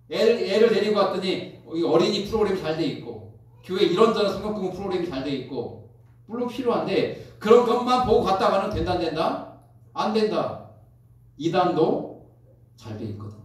애를 데리고 왔더니 어린이 프로그램이 잘 돼 있고 교회 이런저런 성경 공부 프로그램이 잘 돼 있고 물론 필요한데 그런 것만 보고 갔다가는 된다 안 된다? 안 된다. 이단도 잘 돼 있거든.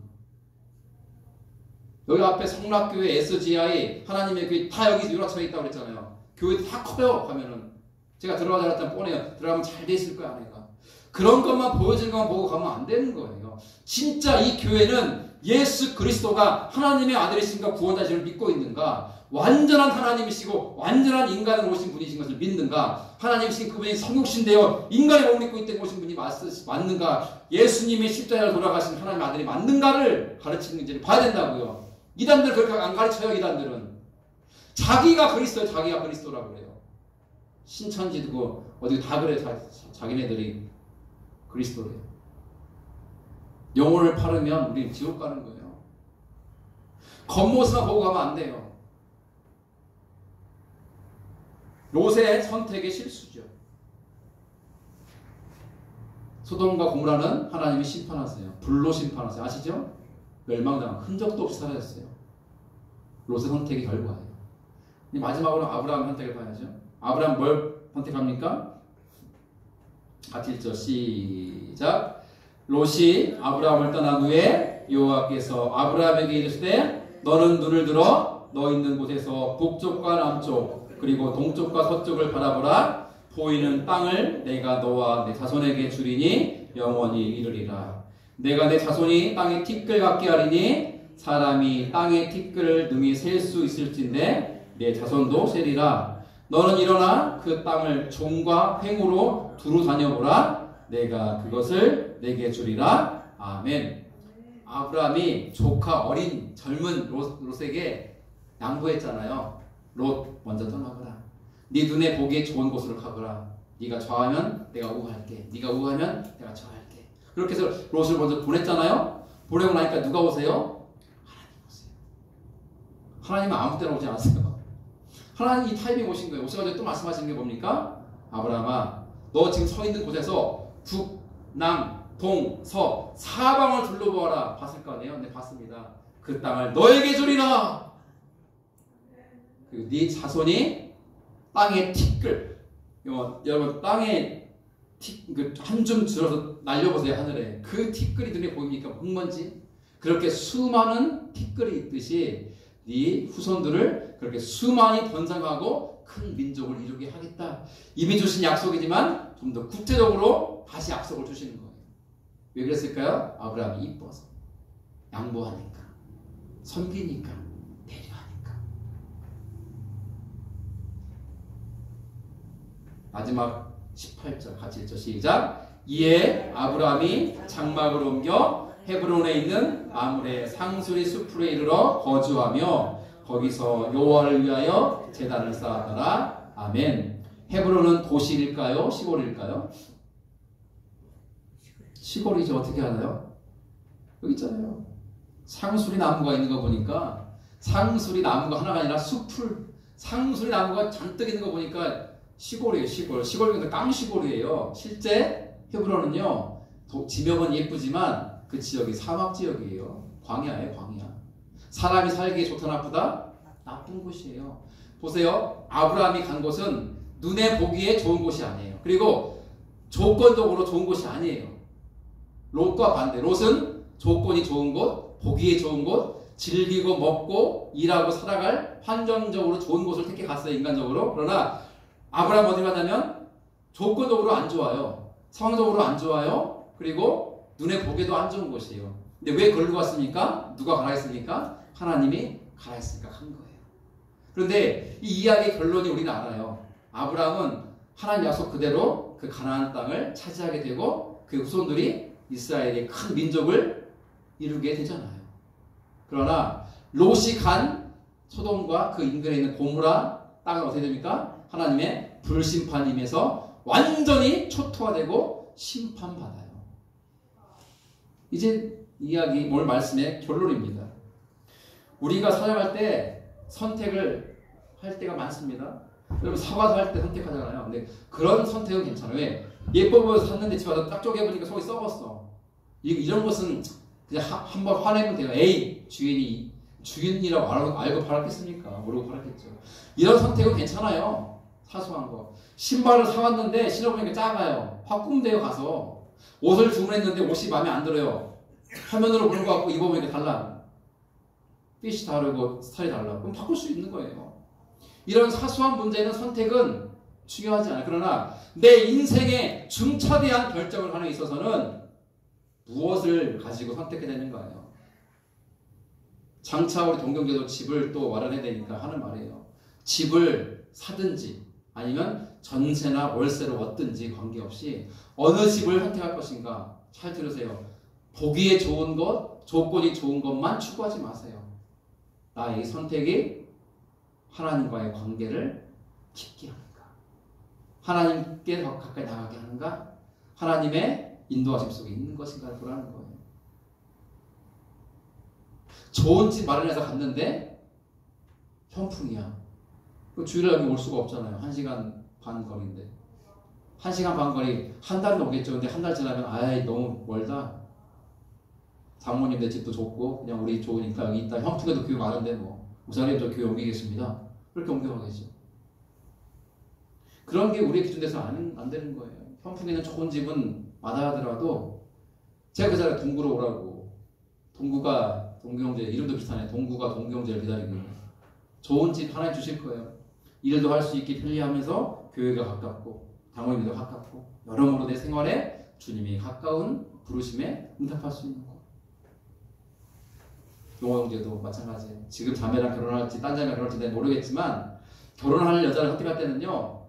여기 앞에 성락교회 SGI 하나님의 교회 다 여기 유락처에 있다고 그랬잖아요. 교회도 다 커요. 가면은 제가 들어가자 했더니 뻔해요. 들어가면 잘 돼 있을 거야 아내가. 그런 것만 보여지는 것만 보고 가면 안 되는 거예요. 진짜 이 교회는 예수 그리스도가 하나님의 아들이신가 구원자신을 믿고 있는가? 완전한 하나님이시고 완전한 인간으로 오신 분이신 것을 믿는가? 하나님이신 그분이 성육신되어 인간의 몸을 입고 있던 오신 분이 맞는가? 예수님의 십자가를 돌아가신 하나님의 아들이 맞는가를 가르치는지를 봐야 된다고요. 이단들 그렇게 안 가르쳐요. 이단들은 자기가 그리스도예요. 자기가 그리스도라고 그래요. 신천지도 어디 다 그래. 자기네들이 그리스도래요. 영혼을 팔으면 우리 지옥 가는 거예요. 겉모습만 보고 가면 안 돼요. 롯의 선택의 실수죠. 소돔과 고모라는 하나님이 심판하세요. 불로 심판하세요. 아시죠? 멸망당한 흔적도 없이 사라졌어요. 롯의 선택의 결과예요. 마지막으로 아브라함 선택을 봐야죠. 아브라함 뭘 선택합니까? 같이 읽죠. 시작. 롯이 아브라함을 떠난 후에 여호와께서 아브라함에게 이르시되 너는 눈을 들어 너 있는 곳에서 북쪽과 남쪽 그리고 동쪽과 서쪽을 바라보라. 보이는 땅을 내가 너와 내 자손에게 주리니 영원히 이르리라. 내가 내 자손이 땅의 티끌 같게 하리니 사람이 땅의 티끌을 능히 셀 수 있을진데 내 자손도 세리라. 너는 일어나 그 땅을 종과 횡으로 두루 다녀보라. 내가 그것을 내게 주리라. 아멘. 아브라함이 조카 어린 젊은 롯에게 양보했잖아요. 롯 먼저 떠나거라. 네 눈에 보기에 좋은 곳으로 가거라. 네가 좌하면 내가 우할게. 네가 우하면 내가 좌할게. 그렇게 해서 롯을 먼저 보냈잖아요. 보내고 나니까 누가 오세요? 하나님 오세요. 하나님은 아무 때나 오지 않았어요. 하나님 이 타이밍 오신 거예요. 오셔가지고 또 말씀하시는 게 뭡니까? 아브라함아, 너 지금 서 있는 곳에서 북, 남, 동, 서 사방을 둘러보아라. 봤을 거 아니에요? 네, 봤습니다. 그 땅을 너에게 주리라. 네 자손이 땅의 티끌, 여러분 땅에 한 줌 들어서 날려보세요. 하늘에 그 티끌이 눈에 보입니까? 흙먼지. 그렇게 수많은 티끌이 있듯이 네 후손들을 그렇게 수많이 번성하고 큰 민족을 이루게 하겠다. 이미 주신 약속이지만 좀 더 구체적으로 다시 약속을 주시는 거예요. 왜 그랬을까요? 아브라함이 이뻐서, 양보하니까, 섬기니까, 배려하니까. 마지막 18절 같이 읽죠. 시작. 이에 아브라함이 장막을 옮겨 헤브론에 있는 마므레 상수리 숲으로 이르러 거주하며 거기서 여호와를 위하여 제단을 쌓았더라. 아멘. 헤브론은 도시일까요? 시골일까요? 시골이죠. 어떻게 하나요? 여기 있잖아요. 상수리 나무가 있는 거 보니까 상수리 나무가 하나가 아니라 숲을 상수리 나무가 잔뜩 있는 거 보니까 시골이에요. 시골. 시골이 깡시골이에요. 실제 헤브론은요. 지명은 예쁘지만 그 지역이 사막 지역이에요. 광야예요. 광야. 사람이 살기에 좋다 나쁘다? 나쁜 곳이에요. 보세요. 아브라함이 간 곳은 눈에 보기에 좋은 곳이 아니에요. 그리고 조건적으로 좋은 곳이 아니에요. 롯과 반대. 롯은 조건이 좋은 곳, 보기에 좋은 곳, 즐기고 먹고 일하고 살아갈 환경적으로 좋은 곳을 택해 갔어요. 인간적으로. 그러나 아브라함 어디 가냐면 조건적으로 안 좋아요. 상황적으로 안 좋아요. 그리고 눈에 보기에도 안 좋은 곳이에요. 근데 왜 걸로 갔습니까? 누가 가라 했습니까? 하나님이 가라 했으니까 간 거예요. 그런데 이 이야기의 결론이 우리는 알아요. 아브라함은 하나님 약속 그대로 그 가나안 땅을 차지하게 되고 그 후손들이 이스라엘의 큰 민족을 이루게 되잖아요. 그러나 롯이 간 소돔과 그 인근에 있는 고모라 땅은 어떻게 됩니까? 하나님의 불심판임에서 완전히 초토화되고 심판받아요. 이제 이야기 오늘 말씀의 결론입니다. 우리가 살아갈 때 선택을 할 때가 많습니다. 여러분 사과도 할 때 선택하잖아요. 근데 그런 선택은 괜찮아요. 왜? 예뻐 보여서 샀는데 집에 와서 딱 쪼개보니까 속이 썩었어. 이런 것은 그냥 한번 화내면 돼요. 에이 주인이라고 알고 팔았겠습니까? 모르고 팔았겠죠. 이런 선택은 괜찮아요. 사소한 거. 신발을 사왔는데 신어보니까 작아요. 바꾸면 돼요. 가서. 옷을 주문했는데 옷이 마음에 안 들어요. 화면으로 보는 거 같고 입어보니까 달라. 핏이 다르고 스타일이 달라. 그럼 바꿀 수 있는 거예요. 이런 사소한 문제는 선택은 중요하지 않아요. 그러나 내 인생의 중차대한 결정을 하는 데 있어서는 무엇을 가지고 선택해야 되는 거예요. 장차 우리 동경제도 집을 또 마련해야 되니까 하는 말이에요. 집을 사든지 아니면 전세나 월세로 얻든지 관계없이 어느 집을 선택할 것인가 잘 들으세요. 보기에 좋은 것, 조건이 좋은 것만 추구하지 마세요. 나의 선택이 하나님과의 관계를 깊게 하는가? 하나님께 더 가까이 나가게 하는가? 하나님의 인도하심 속에 있는 것인가를 보라는 거예요. 좋은 집 마련해서 갔는데 현풍이야. 주일날 여기 올 수가 없잖아요. 1시간 반 거리인데. 1시간 반 거리 한 달은 오겠죠. 근데 한 달 지나면 아이 너무 멀다. 장모님 내 집도 좁고 그냥 우리 좋으니까 여기 있다. 현풍에도 교육 많은데 뭐 목사님 저 교회 옮기겠습니다. 그렇게 옮겨가겠죠. 그런 게 우리의 기준에서 안 되는 거예요. 현풍에는 좋은 집은 많아하더라도 제가 그 자리에 동구로 오라고. 동구가 동경제 이름도 비슷하네. 동구가 동경제를 기다리고 있는 좋은 집 하나 주실 거예요. 일도 할 수 있게 편리하면서 교회가 가깝고 장모님도 가깝고 여러모로 내 생활에 주님이 가까운 부르심에 응답할 수 있는 거. 용화형제도 마찬가지예요. 지금 자매랑 결혼할지 딴 자매랑 결혼할지 모르겠지만 결혼할 여자를 선택할 때는요.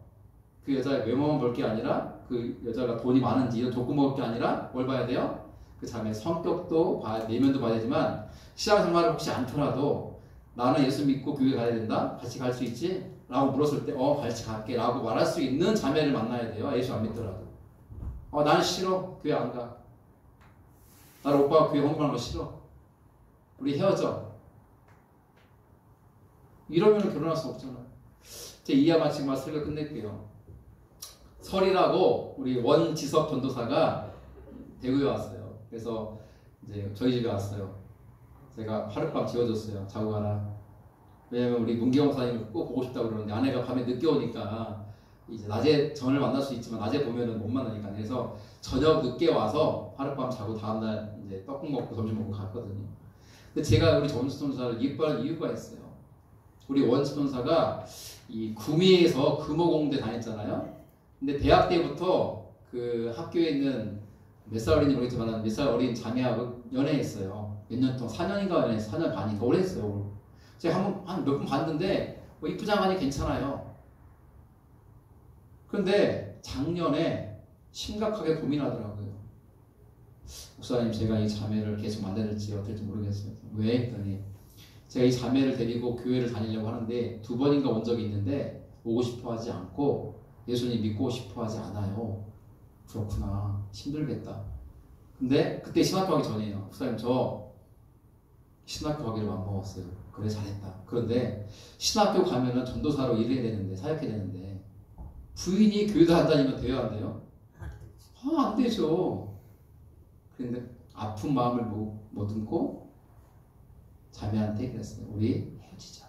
그 여자의 외모만 볼 게 아니라 그 여자가 돈이 많은지 이런 조건 볼 게 아니라 뭘 봐야 돼요? 그 자매의 성격도 내면도 봐야 되지만 신앙생활을 혹시 않더라도 나는 예수 믿고 교회 가야 된다? 같이 갈 수 있지? 라고 물었을 때 같이 갈게 라고 말할 수 있는 자매를 만나야 돼요. 예수 안 믿더라도. 나는 싫어. 교회 안 가. 나는 오빠가 교회 홍보하는 거 싫어. 우리 헤어져. 이러면 결혼할 수 없잖아요. 제 이하 마치고 막 설교 끝낼게요. 설이라고 우리 원지섭 전도사가 대구에 왔어요. 그래서 이제 저희 집에 왔어요. 제가 하룻밤 지워줬어요. 자고 가라. 왜냐면 우리 문기영 사님을 꼭 보고 싶다고 그러는데 아내가 밤에 늦게 오니까 이제 낮에 전을 만날 수 있지만 낮에 보면은 못 만나니까 그래서 저녁 늦게 와서 하룻밤 자고 다음날 이제 떡국 먹고 점심 먹고 갔거든요. 근데 제가 우리 전수통사를 이뻐하는 이유가 있어요. 우리 원천사가 이 구미에서 금호공대 다녔잖아요. 근데 대학 때부터 그 학교에 있는 몇 살 어린지 모르겠지만 몇 살 어린 자매하고 연애했어요. 몇 년 동안 4년인가 연애했어요. 4년 반이 더 오래 했어요. 제가 한 몇 번 봤는데 뭐 이쁘장하니 괜찮아요. 그런데 작년에 심각하게 고민하더라고요. 목사님, 제가 이 자매를 계속 만날지 어떨지 모르겠어요. 왜? 했더니 제가 이 자매를 데리고 교회를 다니려고 하는데 2번인가 온 적이 있는데 오고 싶어 하지 않고 예수님 믿고 싶어 하지 않아요. 그렇구나. 힘들겠다. 근데 그때 신학교 가기 전이에요. 목사님, 저 신학교 가기를 맘먹었어요. 그래, 잘했다. 그런데 신학교 가면은 전도사로 일해야 되는데, 사역해야 되는데 부인이 교회도 안 다니면 돼요, 안 돼요? 안 되죠. 그런데 아픈 마음을 못 품고 자매한테 그랬어요. 우리 헤어지자.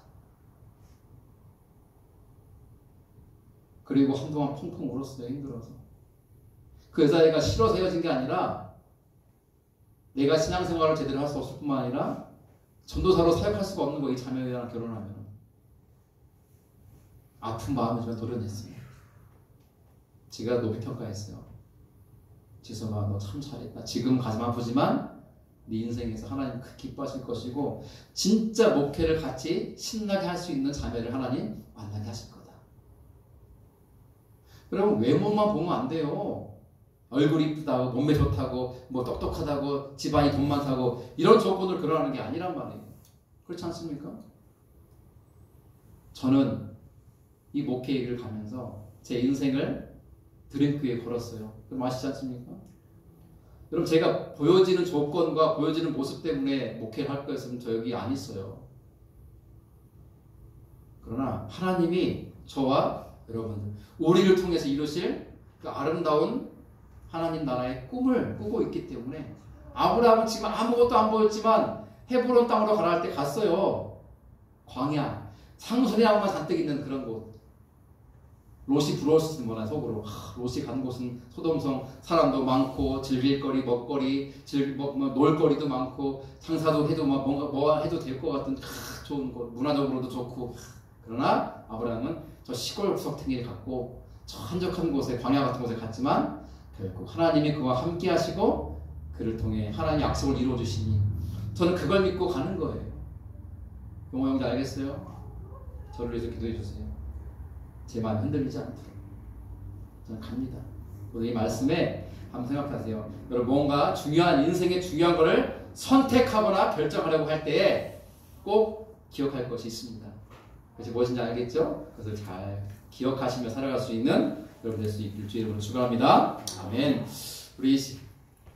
그리고 한동안 펑펑 울었어요. 힘들어서. 그 여자애가 싫어서 헤어진 게 아니라 내가 신앙생활을 제대로 할 수 없을 뿐만 아니라 전도사로 사역할 수가 없는 거예요. 이 자매랑 결혼하면. 아픈 마음을 제가 도려냈어요. 제가 높이 평가했어요. 지성아, 너 참 잘했다. 지금 가슴 아프지만 네 인생에서 하나님 기뻐하실 것이고 진짜 목회를 같이 신나게 할 수 있는 자매를 하나님 만나게 하실 거다. 여러분, 외모만 보면 안 돼요. 얼굴 이쁘다고, 몸매 좋다고, 뭐 똑똑하다고, 집안이 돈 많다고 이런 조건을 결혼하는 게 아니란 말이에요. 그렇지 않습니까? 저는 이 목회 일을 가면서 제 인생을 드림교회에 걸었어요. 그럼 아시지 않습니까? 여러분, 제가 보여지는 조건과 보여지는 모습 때문에 목회를 할 거였으면 저 여기 안 있어요. 그러나 하나님이 저와 여러분들, 우리를 통해서 이루실 그 아름다운 하나님 나라의 꿈을 꾸고 있기 때문에 아브라함은 지금 아무것도 안 보였지만 헤브론 땅으로 가라 할 때 갔어요. 광야, 상수리나무만 잔뜩 있는 그런 곳. 롯이 부러웠을 거나 속으로. 롯이 간 곳은 소돔성, 사람도 많고 즐길 거리, 먹거리, 놀거리도 많고 장사도 해도 뭔가 뭐 해도 될 것 같은 좋은 곳, 문화적으로도 좋고. 그러나 아브라함은 저 시골 구석탱이를 갔고 저 한적한 곳에, 광야 같은 곳에 갔지만 결국 하나님이 그와 함께 하시고 그를 통해 하나님의 약속을 이루어 주시니 저는 그걸 믿고 가는 거예요. 용호 형제 알겠어요? 저를 위해서 기도해 주세요. 제 마음 흔들리지 않도록 저는 갑니다. 오늘 이 말씀에 한번 생각하세요. 여러분, 뭔가 중요한 인생의 중요한 것을 선택하거나 결정하려고 할 때에 꼭 기억할 것이 있습니다. 그것이 무엇인지 알겠죠? 그것을 잘 기억하시며 살아갈 수 있는 여러분 될 수 있길 주의 이름으로 축원합니다. 아멘. 우리